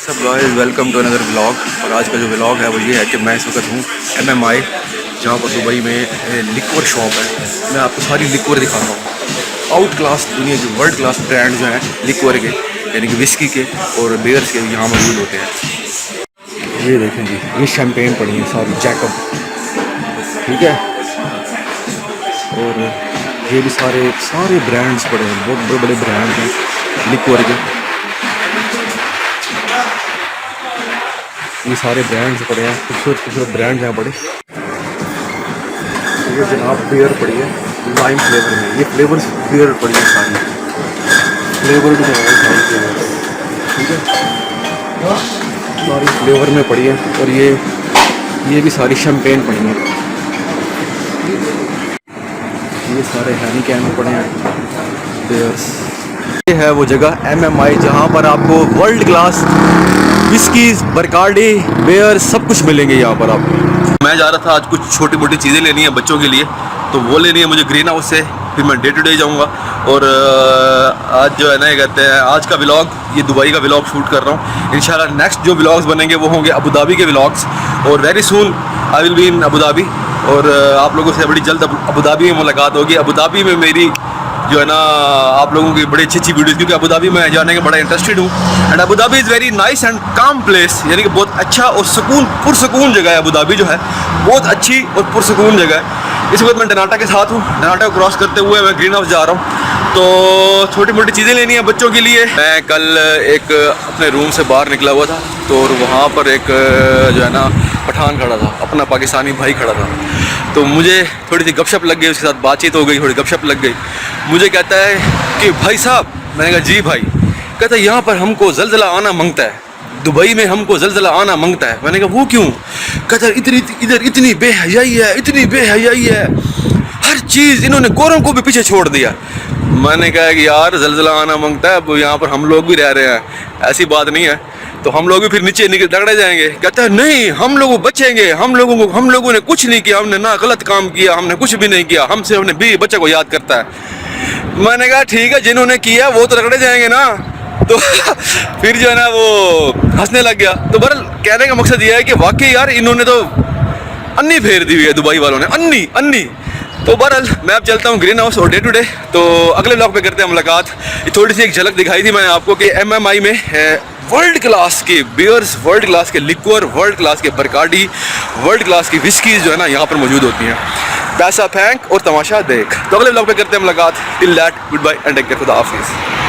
सब guys welcome to another vlog. और आज का जो व्लॉग है वो ये है कि मैं इस वक्त हूँ MMI, जहाँ पर दुबई में लिक्वर शॉप है। मैं आपको सारी लिक्वर दिखाता हूँ। आउट क्लास दुनिया के वर्ल्ड क्लास ब्रांड जो हैं लिक्वर के, यानी कि विस्की के और बियर्स के यहाँ मौजूद होते हैं। ये देखें जी, ये शैम्पेन पड़ी है सारी जैकब, ठीक है। और ये भी सारे ब्रांड्स पड़े हैं, बहुत बड़े बड़े ब्रांड हैं लिक्वर के। ये सारे ब्रांड्स पड़े हैं, खूबसूरत ब्रांड्स हैं बड़े। ये जनाब बियर पड़ी है लाइम फ्लेवर में, ये फ्लेवर्स बियर पड़ी है सारी, फ्लेवर भी है सारी फ्लेवर, ठीक है, सारी फ्लेवर में पड़ी है। और ये भी सारी शैम्पेन पड़ी है। ये सारे हैनिकैन में पड़े हैं बियर्स। ये है वो जगह MMI जहाँ पर आपको वर्ल्ड क्लास विस्कीज, बरकार्डी, बियर सब कुछ मिलेंगे यहाँ पर आपको। मैं जा रहा था आज कुछ छोटी मोटी चीज़ें लेनी है बच्चों के लिए, तो वो लेनी है मुझे ग्रीन हाउस से। फिर मैं डे टू डे जाऊँगा। और आज जो है ना, ये कहते हैं आज का व्लॉग, ये दुबई का व्लॉग शूट कर रहा हूँ। इंशाल्लाह नेक्स्ट जो व्लॉग्स बनेंगे वो होंगे अबू धाबी के व्लॉग्स, और very soon I will be in Abu Dhabi. और आप लोगों से बड़ी जल्द अबू धाबी में मुलाकात होगी। अबू धाबी में मेरी जो है ना आप लोगों की बड़ी अच्छी वीडियोस, क्योंकि अबू धाबी में जाने का बड़ा इंटरेस्टेड हूँ। And Abu Dhabi is very nice and काम प्लेस, यानी कि बहुत अच्छा और पुरसकून जगह है। अबू धाबी जो है बहुत अच्छी और पुरसकून जगह है। इस वक्त मैं डनाटा के साथ हूँ। डनाटा को क्रॉस करते हुए मैं ग्रीन हाउस जा रहा हूँ, तो छोटी मोटी चीज़ें लेनी है बच्चों के लिए। मैं कल एक अपने रूम से बाहर निकला हुआ था, तो वहाँ पर एक जो है ना पठान खड़ा था, अपना पाकिस्तानी भाई खड़ा था। तो मुझे थोड़ी सी गपशप लग गई, उसके साथ बातचीत हो गई, थोड़ी गपशप लग गई। मुझे कहता है कि भाई साहब, मैंने कहा जी भाई। कहता है यहाँ पर हमको ज़लज़ला आना मांगता है, दुबई में हमको ज़लज़ला आना मांगता है। मैंने कहा वो क्यों? कहता है इधर इतनी बेहयाई है, इतनी बेहयाई है, हर चीज़ इन्होंने गोरों को भी पीछे छोड़ दिया। मैंने कहा कि यार ज़लज़ला आना मांगता है, अब यहाँ पर हम लोग भी रह रहे हैं, ऐसी बात नहीं है, तो हम लोग भी फिर नीचे दगड़े जाएंगे। कहता है नहीं, हम लोग बचेंगे, हम लोगों ने कुछ नहीं किया, हमने ना गलत काम किया, हमने कुछ भी नहीं किया, हमसे अपने बीवी बच्चे को याद करता है। मैंने कहा ठीक है, जिन्होंने किया वो तो रगड़े जाएंगे ना। तो फिर जो है ना वो हंसने लग गया। तो बहरहाल कहने का मकसद ये है कि वाकई यार इन्होंने तो अन्नी फेर दी हुई है दुबई वालों ने, अन्नी। तो बहरहाल मैं अब चलता हूँ ग्रीन हाउस और डे टू डे। तो अगले ब्लॉग पे करते हैं मुलाकात। थोड़ी सी एक झलक दिखाई थी मैंने आपको कि MMI में वर्ल्ड क्लास के बियर्स, वर्ल्ड क्लास के लिक्वर, वर्ल्ड क्लास के बरकार्डी, वर्ल्ड क्लास की विस्कीज जो है ना यहाँ पर मौजूद होती हैं। पैसा फेंक और तमाशा देख। तो अगले ब्लॉग पे करते हैं मुलाकात। Till that, goodbye and take care, खुदा हाफिज़।